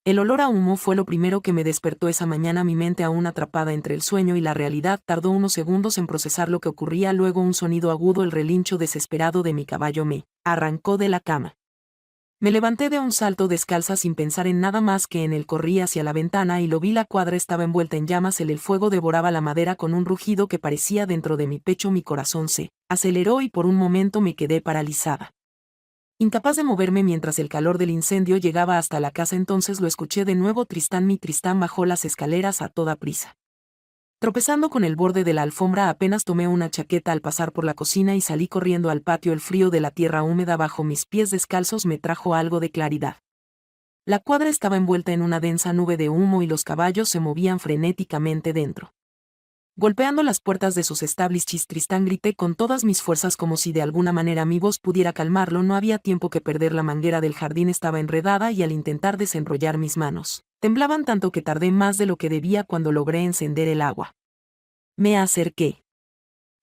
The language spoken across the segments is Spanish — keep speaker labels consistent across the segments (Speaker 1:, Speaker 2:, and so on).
Speaker 1: El olor a humo fue lo primero que me despertó esa mañana. Mi mente, aún atrapada entre el sueño y la realidad, tardó unos segundos en procesar lo que ocurría. Luego un sonido agudo, el relincho desesperado de mi caballo, me arrancó de la cama. Me levanté de un salto descalza sin pensar en nada más que en él. Corrí hacia la ventana y lo vi. La cuadra estaba envuelta en llamas. El fuego devoraba la madera con un rugido que parecía dentro de mi pecho. Mi corazón se aceleró y por un momento me quedé paralizada, incapaz de moverme mientras el calor del incendio llegaba hasta la casa. Entonces lo escuché de nuevo. Tristán. Mi Tristán bajó las escaleras a toda prisa, tropezando con el borde de la alfombra. Apenas tomé una chaqueta al pasar por la cocina y salí corriendo al patio. El frío de la tierra húmeda bajo mis pies descalzos me trajo algo de claridad. La cuadra estaba envuelta en una densa nube de humo y los caballos se movían frenéticamente dentro, golpeando las puertas de sus establis. Tristán, grité con todas mis fuerzas como si de alguna manera mi voz pudiera calmarlo. No había tiempo que perder. La manguera del jardín estaba enredada y al intentar desenrollar mis manos, temblaban tanto que tardé más de lo que debía. Cuando logré encender el agua, me acerqué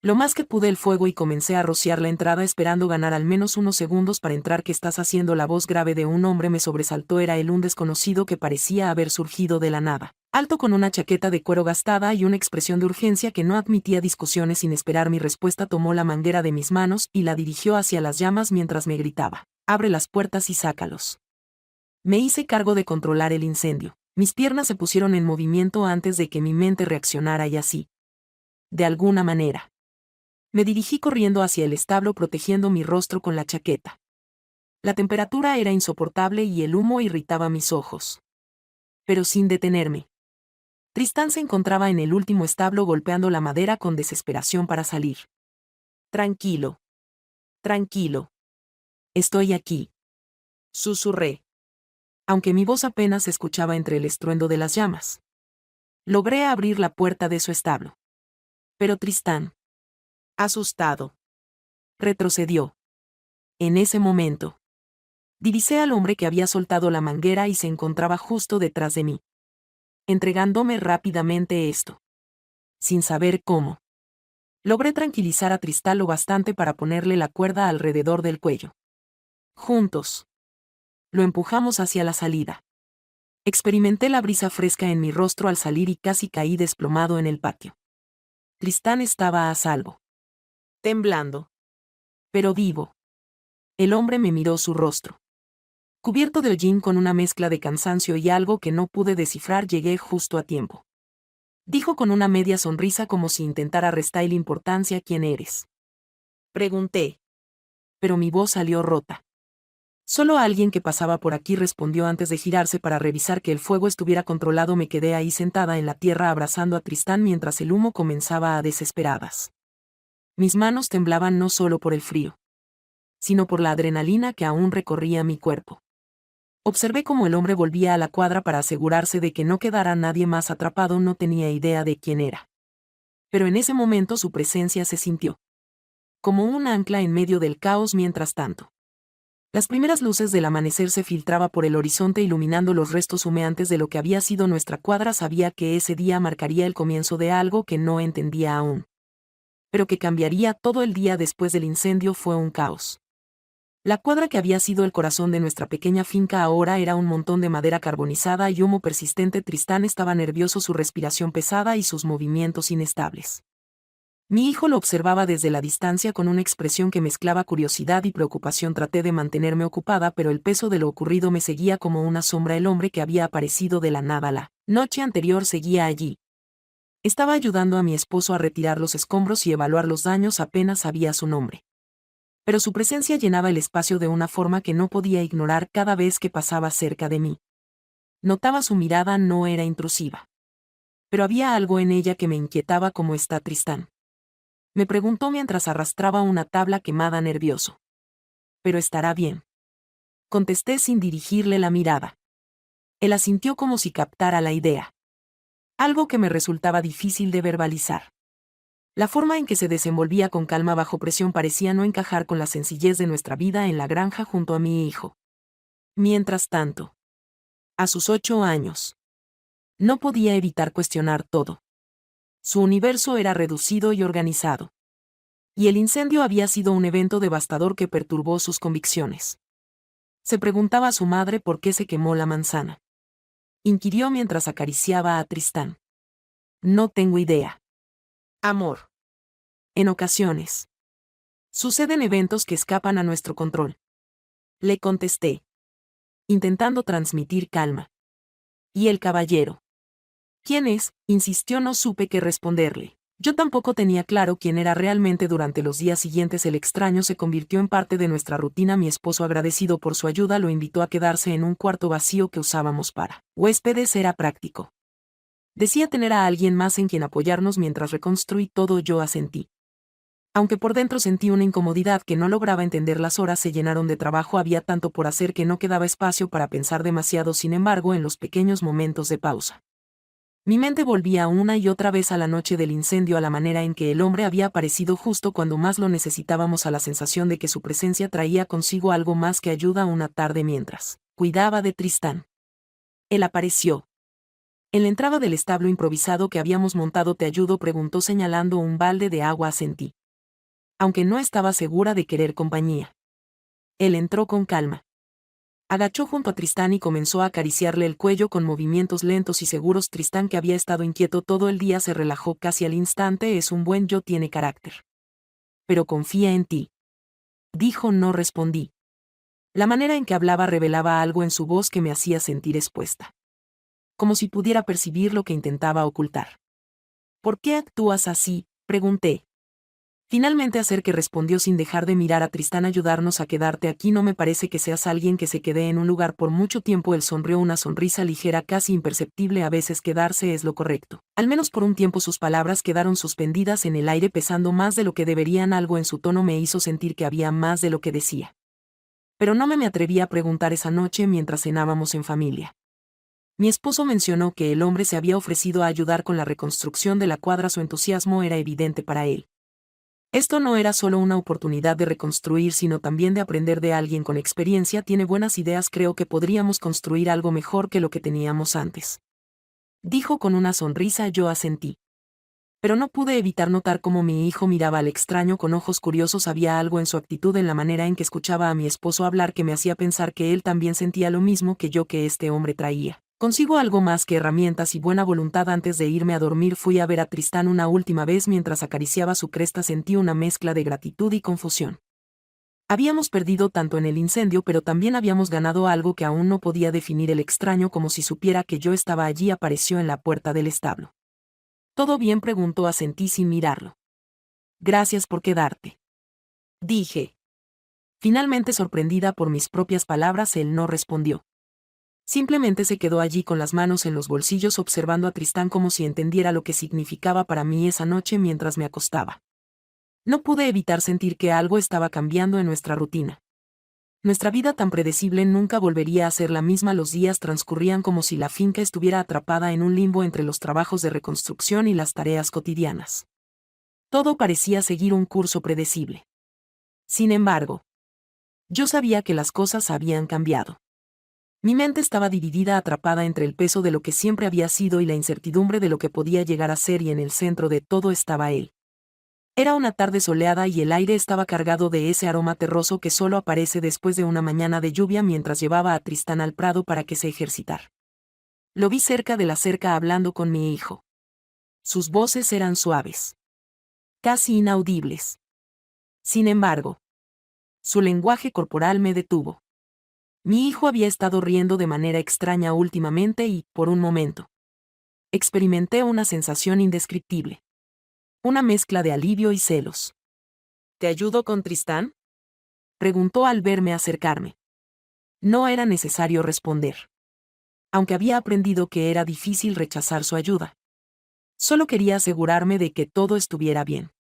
Speaker 1: lo más que pude el fuego y comencé a rociar la entrada, esperando ganar al menos unos segundos para entrar. ¿Qué estás haciendo? La voz grave de un hombre me sobresaltó. Era él, un desconocido que parecía haber surgido de la nada, alto con una chaqueta de cuero gastada y una expresión de urgencia que no admitía discusiones. Sin esperar mi respuesta, tomó la manguera de mis manos y la dirigió hacia las llamas mientras me gritaba: abre las puertas y sácalos. Me hice cargo de controlar el incendio. Mis piernas se pusieron en movimiento antes de que mi mente reaccionara y así, de alguna manera, me dirigí corriendo hacia el establo, protegiendo mi rostro con la chaqueta. La temperatura era insoportable y el humo irritaba mis ojos, pero sin detenerme. Tristán se encontraba en el último establo golpeando la madera con desesperación para salir. Tranquilo. Tranquilo. Estoy aquí, susurré, aunque mi voz apenas se escuchaba entre el estruendo de las llamas. Logré abrir la puerta de su establo. Pero Tristán, asustado, retrocedió. En ese momento, divisé al hombre que había soltado la manguera y se encontraba justo detrás de mí, entregándome rápidamente esto. Sin saber cómo, logré tranquilizar a Tristán lo bastante para ponerle la cuerda alrededor del cuello. Juntos, lo empujamos hacia la salida. Experimenté la brisa fresca en mi rostro al salir y casi caí desplomado en el patio. Tristán estaba a salvo, temblando, pero vivo. El hombre me miró. Su rostro, cubierto de hollín con una mezcla de cansancio y algo que no pude descifrar. Llegué justo a tiempo, dijo con una media sonrisa como si intentara restarle importancia. ¿Quién eres?, pregunté, pero mi voz salió rota. Solo alguien que pasaba por aquí, respondió antes de girarse para revisar que el fuego estuviera controlado. Me quedé ahí sentada en la tierra abrazando a Tristán mientras el humo comenzaba a desesperadas. Mis manos temblaban no solo por el frío, sino por la adrenalina que aún recorría mi cuerpo. Observé cómo el hombre volvía a la cuadra para asegurarse de que no quedara nadie más atrapado. No tenía idea de quién era, pero en ese momento su presencia se sintió como un ancla en medio del caos. Mientras tanto, las primeras luces del amanecer se filtraban por el horizonte iluminando los restos humeantes de lo que había sido nuestra cuadra. Sabía que ese día marcaría el comienzo de algo que no entendía aún, pero que cambiaría todo. El día después del incendio fue un caos. La cuadra, que había sido el corazón de nuestra pequeña finca, ahora era un montón de madera carbonizada y humo persistente. Tristán estaba nervioso, su respiración pesada y sus movimientos inestables. Mi hijo lo observaba desde la distancia con una expresión que mezclaba curiosidad y preocupación. Traté de mantenerme ocupada, pero el peso de lo ocurrido me seguía como una sombra. El hombre que había aparecido de la nada la noche anterior seguía allí. Estaba ayudando a mi esposo a retirar los escombros y evaluar los daños. Apenas sabía su nombre, pero su presencia llenaba el espacio de una forma que no podía ignorar. Cada vez que pasaba cerca de mí, notaba su mirada. No era intrusiva, pero había algo en ella que me inquietaba. ¿Cómo está Tristán?, me preguntó mientras arrastraba una tabla quemada, nervioso. Pero estará bien, contesté sin dirigirle la mirada. Él asintió como si captara la idea, algo que me resultaba difícil de verbalizar. La forma en que se desenvolvía con calma bajo presión parecía no encajar con la sencillez de nuestra vida en la granja junto a mi hijo. Mientras tanto, a sus 8 años, no podía evitar cuestionar todo. Su universo era reducido y organizado, y el incendio había sido un evento devastador que perturbó sus convicciones. Se preguntaba a su madre por qué se quemó la manzana. inquirió mientras acariciaba a Tristán. No tengo idea. Amor. En ocasiones. Suceden eventos que escapan a nuestro control. Le contesté, intentando transmitir calma. ¿Y el caballero? ¿Quién es? Insistió. No supe qué responderle. Yo tampoco tenía claro quién era realmente. Durante los días siguientes el extraño se convirtió en parte de nuestra rutina. Mi esposo, agradecido por su ayuda, lo invitó a quedarse en un cuarto vacío que usábamos para huéspedes. Era práctico. Decía tener a alguien más en quien apoyarnos mientras reconstruí todo. Yo asentí. Aunque por dentro sentí una incomodidad que no lograba entender. Las horas se llenaron de trabajo. Había tanto por hacer que no quedaba espacio para pensar demasiado. Sin embargo, en los pequeños momentos de pausa, mi mente volvía una y otra vez a la noche del incendio, a la manera en que el hombre había aparecido justo cuando más lo necesitábamos, a la sensación de que su presencia traía consigo algo más que ayuda. Una tarde mientras cuidaba de Tristán, él apareció en la entrada del establo improvisado que habíamos montado. ¿Te ayudo?, preguntó señalando un balde de agua. Asentí, aunque no estaba segura de querer compañía. Él entró con calma. Agachó junto a Tristán y comenzó a acariciarle el cuello con movimientos lentos y seguros. Tristán, que había estado inquieto todo el día, se relajó casi al instante. Es un buen yo, tiene carácter. Pero confía en ti, dijo. No respondí. La manera en que hablaba revelaba algo en su voz que me hacía sentir expuesta, como si pudiera percibir lo que intentaba ocultar. ¿Por qué actúas así?, pregunté. Finalmente acerqué, respondió sin dejar de mirar a Tristán. Ayudarnos a quedarte aquí. No me parece que seas alguien que se quede en un lugar por mucho tiempo. Él sonrió, una sonrisa ligera, casi imperceptible. A veces quedarse es lo correcto. Al menos por un tiempo. Sus palabras quedaron suspendidas en el aire, pesando más de lo que deberían. Algo en su tono me hizo sentir que había más de lo que decía. Pero no me atreví a preguntar esa noche mientras cenábamos en familia. Mi esposo mencionó que el hombre se había ofrecido a ayudar con la reconstrucción de la cuadra. Su entusiasmo era evidente para él. Esto no era solo una oportunidad de reconstruir, sino también de aprender de alguien con experiencia. Tiene buenas ideas. Creo que podríamos construir algo mejor que lo que teníamos antes, dijo con una sonrisa. Yo asentí. Pero no pude evitar notar cómo mi hijo miraba al extraño con ojos curiosos. Había algo en su actitud, en la manera en que escuchaba a mi esposo hablar, que me hacía pensar que él también sentía lo mismo que yo, que este hombre traía consigo algo más que herramientas y buena voluntad. Antes de irme a dormir fui a ver a Tristán una última vez. Mientras acariciaba su cresta sentí una mezcla de gratitud y confusión. Habíamos perdido tanto en el incendio, pero también habíamos ganado algo que aún no podía definir. El extraño, como si supiera que yo estaba allí, apareció en la puerta del establo. ¿Todo bien?, preguntó. Asentí sin mirarlo. Gracias por quedarte, dije. Finalmente, sorprendida por mis propias palabras. Él no respondió. Simplemente se quedó allí con las manos en los bolsillos, observando a Tristán como si entendiera lo que significaba para mí esa noche. Mientras me acostaba, no pude evitar sentir que algo estaba cambiando en nuestra rutina. Nuestra vida tan predecible nunca volvería a ser la misma. Los días transcurrían como si la finca estuviera atrapada en un limbo entre los trabajos de reconstrucción y las tareas cotidianas. Todo parecía seguir un curso predecible. Sin embargo, yo sabía que las cosas habían cambiado. Mi mente estaba dividida, atrapada entre el peso de lo que siempre había sido y la incertidumbre de lo que podía llegar a ser, y en el centro de todo estaba él. Era una tarde soleada y el aire estaba cargado de ese aroma terroso que solo aparece después de una mañana de lluvia. Mientras llevaba a Tristán al prado para que se ejercitara, lo vi cerca de la cerca hablando con mi hijo. Sus voces eran suaves, casi inaudibles. Sin embargo, su lenguaje corporal me detuvo. Mi hijo había estado riendo de manera extraña últimamente y, por un momento, experimenté una sensación indescriptible. Una mezcla de alivio y celos. ¿Te ayudo con Tristán?, preguntó al verme acercarme. No era necesario responder. Aunque había aprendido que era difícil rechazar su ayuda. Solo quería asegurarme de que todo estuviera bien.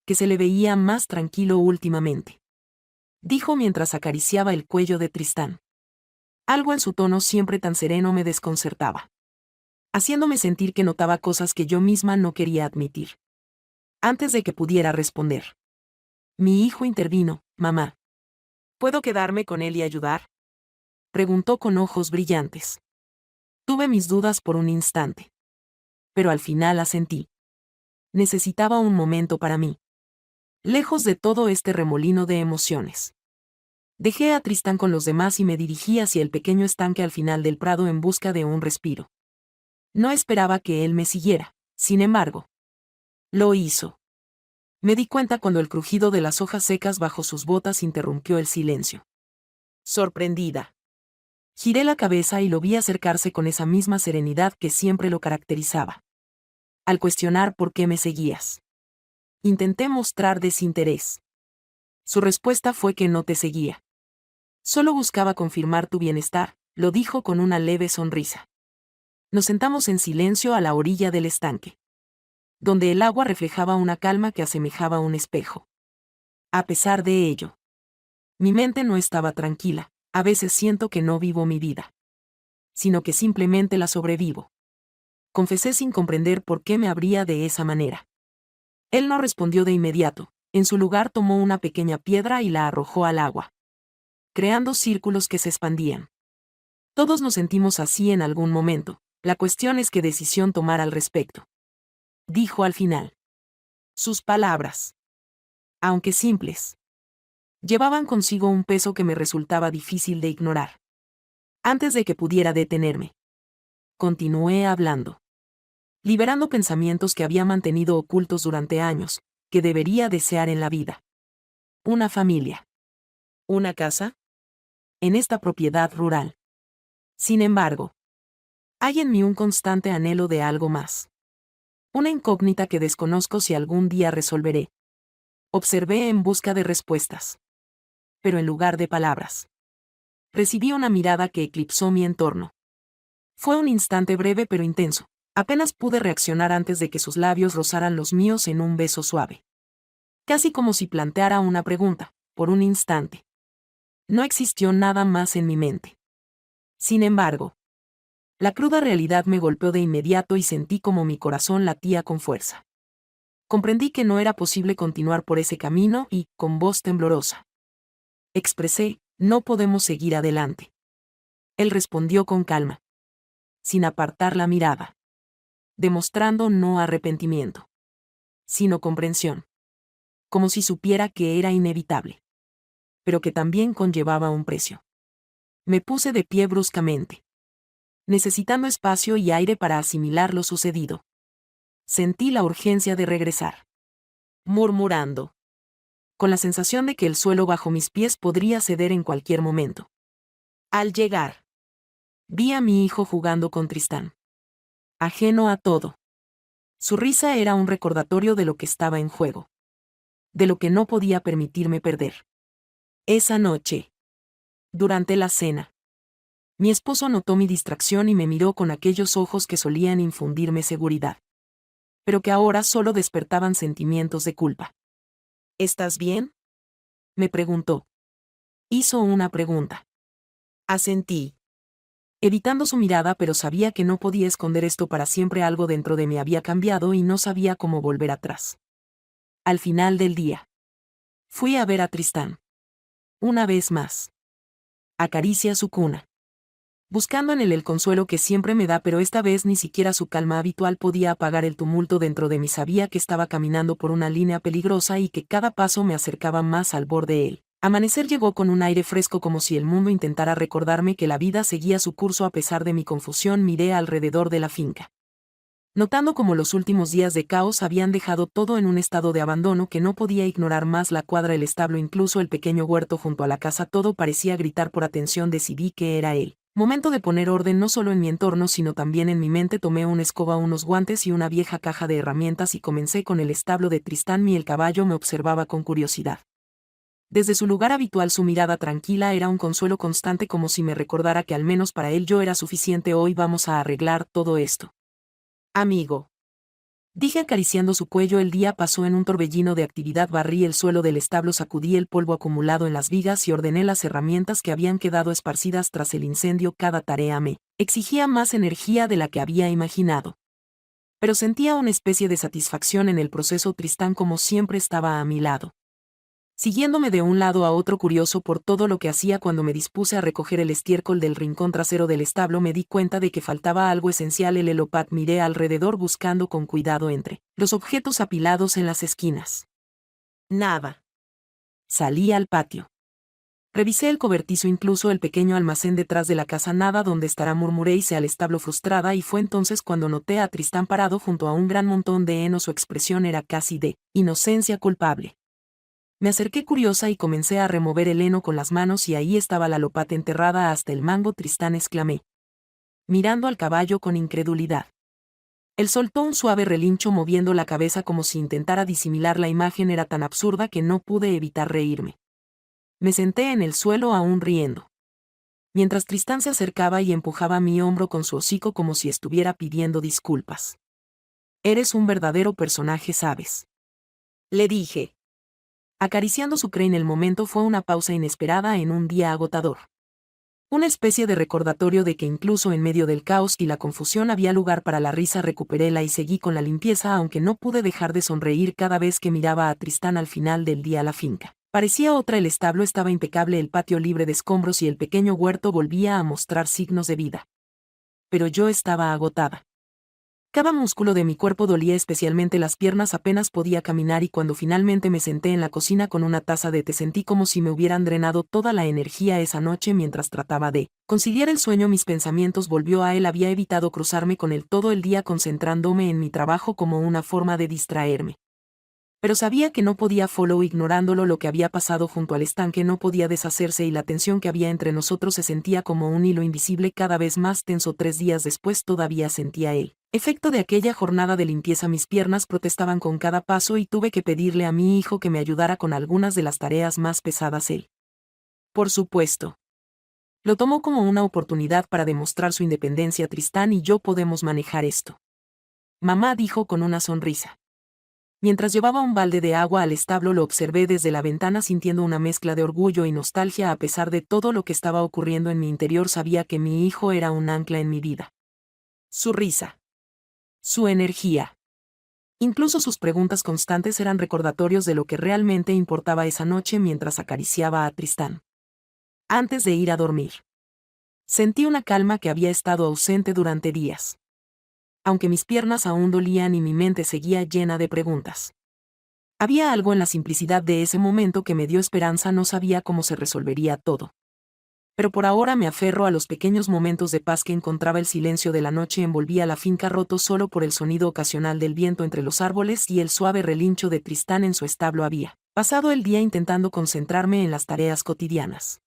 Speaker 1: Que se le veía más tranquilo últimamente, dijo mientras acariciaba el cuello de Tristán. Algo en su tono siempre tan sereno me desconcertaba, haciéndome sentir que notaba cosas que yo misma no quería admitir. Antes de que pudiera responder, mi hijo intervino. Mamá, ¿puedo quedarme con él y ayudar?, preguntó con ojos brillantes. Tuve mis dudas por un instante, pero al final asentí. Necesitaba un momento para mí, lejos de todo este remolino de emociones. Dejé a Tristán con los demás y me dirigí hacia el pequeño estanque al final del prado en busca de un respiro. No esperaba que él me siguiera, sin embargo. Lo hizo. Me di cuenta cuando el crujido de las hojas secas bajo sus botas interrumpió el silencio. Sorprendida. Giré la cabeza y lo vi acercarse con esa misma serenidad que siempre lo caracterizaba. Al cuestionar por qué me seguías, intenté mostrar desinterés. Su respuesta fue que no te seguía. Solo buscaba confirmar tu bienestar, lo dijo con una leve sonrisa. Nos sentamos en silencio a la orilla del estanque, donde el agua reflejaba una calma que asemejaba un espejo. A pesar de ello, mi mente no estaba tranquila. A veces siento que no vivo mi vida, sino que simplemente la sobrevivo. Confesé sin comprender por qué me abría de esa manera. Él no respondió de inmediato. En su lugar tomó una pequeña piedra y la arrojó al agua, creando círculos que se expandían. Todos nos sentimos así en algún momento. La cuestión es qué decisión tomar al respecto. Dijo al final. Sus palabras, aunque simples, llevaban consigo un peso que me resultaba difícil de ignorar. Antes de que pudiera detenerme, continué hablando, liberando pensamientos que había mantenido ocultos durante años, que debería desear en la vida. Una familia. Una casa. En esta propiedad rural. Sin embargo, hay en mí un constante anhelo de algo más. Una incógnita que desconozco si algún día resolveré. Observé en busca de respuestas. Pero en lugar de palabras, recibí una mirada que eclipsó mi entorno. Fue un instante breve pero intenso. Apenas pude reaccionar antes de que sus labios rozaran los míos en un beso suave. Casi como si planteara una pregunta, por un instante. No existió nada más en mi mente. Sin embargo, la cruda realidad me golpeó de inmediato y sentí como mi corazón latía con fuerza. Comprendí que no era posible continuar por ese camino y, con voz temblorosa, expresé, no podemos seguir adelante. Él respondió con calma, sin apartar la mirada, demostrando no arrepentimiento, sino comprensión. Como si supiera que era inevitable, pero que también conllevaba un precio. Me puse de pie bruscamente, necesitando espacio y aire para asimilar lo sucedido. Sentí la urgencia de regresar, murmurando, con la sensación de que el suelo bajo mis pies podría ceder en cualquier momento. Al llegar, vi a mi hijo jugando con Tristán, ajeno a todo. Su risa era un recordatorio de lo que estaba en juego, de lo que no podía permitirme perder. Esa noche, durante la cena, mi esposo notó mi distracción y me miró con aquellos ojos que solían infundirme seguridad, pero que ahora solo despertaban sentimientos de culpa. ¿Estás bien?, me preguntó. Hizo una pregunta. Asentí, evitando su mirada, pero sabía que no podía esconder esto para siempre. Algo dentro de mí había cambiado y no sabía cómo volver atrás. Al final del día, fui a ver a Tristán. Una vez más. Acaricia su cuna, buscando en él el consuelo que siempre me da, pero esta vez ni siquiera su calma habitual podía apagar el tumulto dentro de mí. Sabía que estaba caminando por una línea peligrosa y que cada paso me acercaba más al borde. El amanecer llegó con un aire fresco, como si el mundo intentara recordarme que la vida seguía su curso a pesar de mi confusión. Miré alrededor de la finca, notando cómo los últimos días de caos habían dejado todo en un estado de abandono que no podía ignorar más. La cuadra, el establo, incluso el pequeño huerto junto a la casa, todo parecía gritar por atención. Decidí que era el momento de poner orden no solo en mi entorno sino también en mi mente. Tomé una escoba, unos guantes y una vieja caja de herramientas y comencé con el establo de Tristán. El caballo me observaba con curiosidad. Desde su lugar habitual su mirada tranquila era un consuelo constante, como si me recordara que al menos para él yo era suficiente. Hoy vamos a arreglar todo esto, amigo, dije acariciando su cuello. El día pasó en un torbellino de actividad. Barrí el suelo del establo, sacudí el polvo acumulado en las vigas y ordené las herramientas que habían quedado esparcidas tras el incendio. Cada tarea me exigía más energía de la que había imaginado, pero sentía una especie de satisfacción en el proceso. Tristán, como siempre, estaba a mi lado, siguiéndome de un lado a otro, curioso por todo lo que hacía. Cuando me dispuse a recoger el estiércol del rincón trasero del establo, me di cuenta de que faltaba algo esencial: el helopad. Miré alrededor buscando con cuidado entre los objetos apilados en las esquinas. Nada. Salí al patio, Revisé el cobertizo, incluso el pequeño almacén detrás de la casa. Nada donde estará, murmuré, hice al establo frustrada, y fue entonces cuando noté a Tristán parado junto a un gran montón de heno. Su expresión era casi de inocencia culpable. Me acerqué curiosa y comencé a remover el heno con las manos, y ahí estaba la lopata enterrada hasta el mango. Tristán, exclamé, mirando al caballo con incredulidad. Él soltó un suave relincho moviendo la cabeza como si intentara disimular la imagen. Era tan absurda que no pude evitar reírme. Me senté en el suelo aún riendo, mientras Tristán se acercaba y empujaba mi hombro con su hocico como si estuviera pidiendo disculpas. Eres un verdadero personaje, ¿sabes?, le dije, acariciando su cráneo. El momento fue una pausa inesperada en un día agotador. Una especie de recordatorio de que incluso en medio del caos y la confusión había lugar para la risa. Recuperéla y seguí con la limpieza, aunque no pude dejar de sonreír cada vez que miraba a Tristán. Al final del día la finca parecía otra. El establo estaba impecable, el patio libre de escombros y el pequeño huerto volvía a mostrar signos de vida. Pero yo estaba agotada. Cada músculo de mi cuerpo dolía, especialmente las piernas. Apenas podía caminar, y cuando finalmente me senté en la cocina con una taza de té sentí como si me hubieran drenado toda la energía. Esa noche, mientras trataba de conciliar el sueño, mis pensamientos volvió a él. Había evitado cruzarme con él todo el día, concentrándome en mi trabajo como una forma de distraerme. Pero sabía que no podía ignorándolo. Lo que había pasado junto al estanque no podía deshacerse, y la tensión que había entre nosotros se sentía como un hilo invisible, cada vez más tenso. 3 días después todavía sentía el efecto de aquella jornada de limpieza. Mis piernas protestaban con cada paso y tuve que pedirle a mi hijo que me ayudara con algunas de las tareas más pesadas. Él, por supuesto, lo tomó como una oportunidad para demostrar su independencia. Tristán y yo podemos manejar esto, mamá dijo con una sonrisa. Mientras llevaba un balde de agua al establo, lo observé desde la ventana, sintiendo una mezcla de orgullo y nostalgia. A pesar de todo lo que estaba ocurriendo en mi interior, sabía que mi hijo era un ancla en mi vida. Su risa, su energía, incluso sus preguntas constantes eran recordatorios de lo que realmente importaba. Esa noche, mientras acariciaba a Tristán antes de ir a dormir, sentí una calma que había estado ausente durante días. Aunque mis piernas aún dolían y mi mente seguía llena de preguntas, había algo en la simplicidad de ese momento que me dio esperanza. No sabía cómo se resolvería todo, pero por ahora me aferro a los pequeños momentos de paz que encontraba. El silencio de la noche envolvía la finca, roto solo por el sonido ocasional del viento entre los árboles y el suave relincho de Tristán en su establo. Había pasado el día intentando concentrarme en las tareas cotidianas,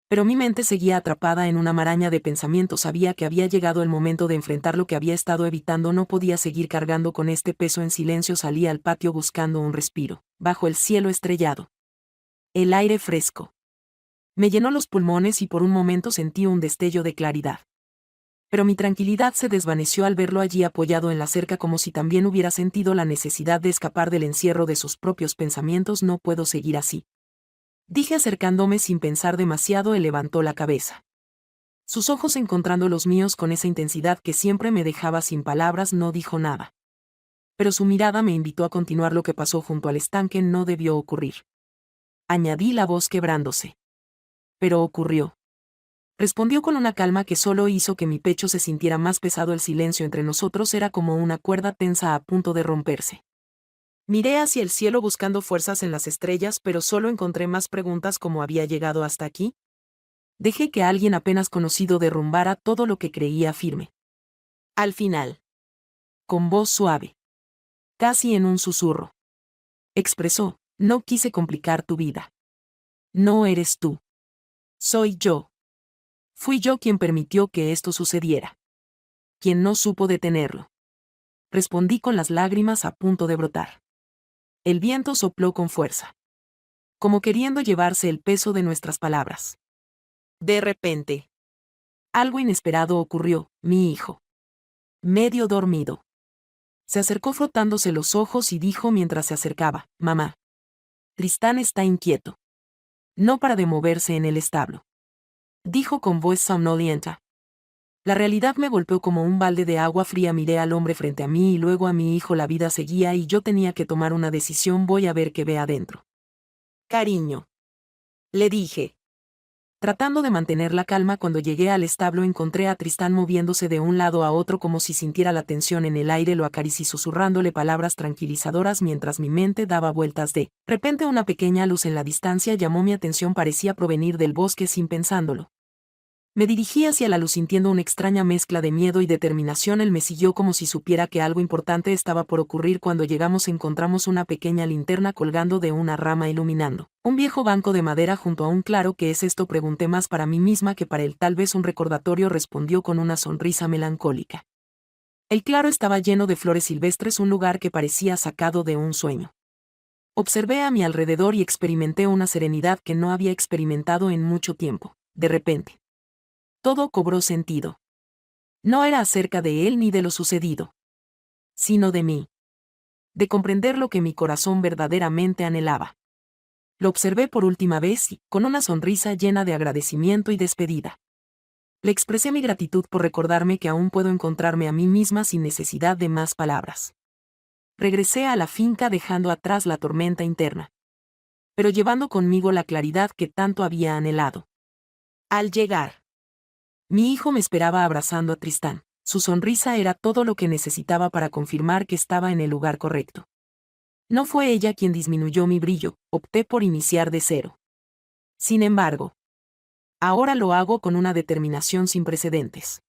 Speaker 1: pero mi mente seguía atrapada en una maraña de pensamientos. Sabía que había llegado el momento de enfrentar lo que había estado evitando. No podía seguir cargando con este peso. En silencio salí al patio buscando un respiro. Bajo el cielo estrellado, el aire fresco me llenó los pulmones y por un momento sentí un destello de claridad. Pero mi tranquilidad se desvaneció al verlo allí apoyado en la cerca, como si también hubiera sentido la necesidad de escapar del encierro de sus propios pensamientos. No puedo seguir así, dije acercándome sin pensar demasiado. Él levantó la cabeza, sus ojos encontrando los míos con esa intensidad que siempre me dejaba sin palabras. No dijo nada, pero su mirada me invitó a continuar. Lo que pasó junto al estanque no debió ocurrir, añadí, la voz quebrándose. Pero ocurrió, respondió con una calma que solo hizo que mi pecho se sintiera más pesado. El silencio entre nosotros era como una cuerda tensa a punto de romperse. Miré hacia el cielo buscando fuerzas en las estrellas, pero solo encontré más preguntas. ¿Cómo había llegado hasta aquí? Dejé que alguien apenas conocido derrumbara todo lo que creía firme. Al final, con voz suave, casi en un susurro, expresó: no quise complicar tu vida. No eres tú. Soy yo. Fui yo quien permitió que esto sucediera, quien no supo detenerlo. Respondí con las lágrimas a punto de brotar. El viento sopló con fuerza, como queriendo llevarse el peso de nuestras palabras. De repente, algo inesperado ocurrió. Mi hijo, medio dormido, se acercó frotándose los ojos y dijo mientras se acercaba: mamá, Tristán está inquieto. No para de moverse en el establo, dijo con voz somnolienta. La realidad me golpeó como un balde de agua fría. Miré al hombre frente a mí y luego a mi hijo. La vida seguía y yo tenía que tomar una decisión. Voy a ver qué ve adentro. Cariño, le dije, Tratando de mantener la calma, cuando llegué al establo encontré a Tristán moviéndose de un lado a otro como si sintiera la tensión en el aire. Lo acaricié susurrándole palabras tranquilizadoras mientras mi mente daba vueltas. De repente una pequeña luz en la distancia llamó mi atención, parecía provenir del bosque. Sin pensándolo, me dirigí hacia la luz sintiendo una extraña mezcla de miedo y determinación. Él me siguió como si supiera que algo importante estaba por ocurrir. Cuando llegamos encontramos una pequeña linterna colgando de una rama iluminando un viejo banco de madera junto a un claro. ¿Qué es esto?, pregunté, más para mí misma que para él. Tal vez un recordatorio, respondió con una sonrisa melancólica. El claro estaba lleno de flores silvestres, un lugar que parecía sacado de un sueño. Observé a mi alrededor y experimenté una serenidad que no había experimentado en mucho tiempo. De repente, todo cobró sentido. No era acerca de él ni de lo sucedido, sino de mí. De comprender lo que mi corazón verdaderamente anhelaba. Lo observé por última vez y, con una sonrisa llena de agradecimiento y despedida, le expresé mi gratitud por recordarme que aún puedo encontrarme a mí misma sin necesidad de más palabras. Regresé a la finca dejando atrás la tormenta interna, pero llevando conmigo la claridad que tanto había anhelado. Al llegar, mi hijo me esperaba abrazando a Tristán. Su sonrisa era todo lo que necesitaba para confirmar que estaba en el lugar correcto. No fue ella quien disminuyó mi brillo, opté por iniciar de cero. Sin embargo, ahora lo hago con una determinación sin precedentes.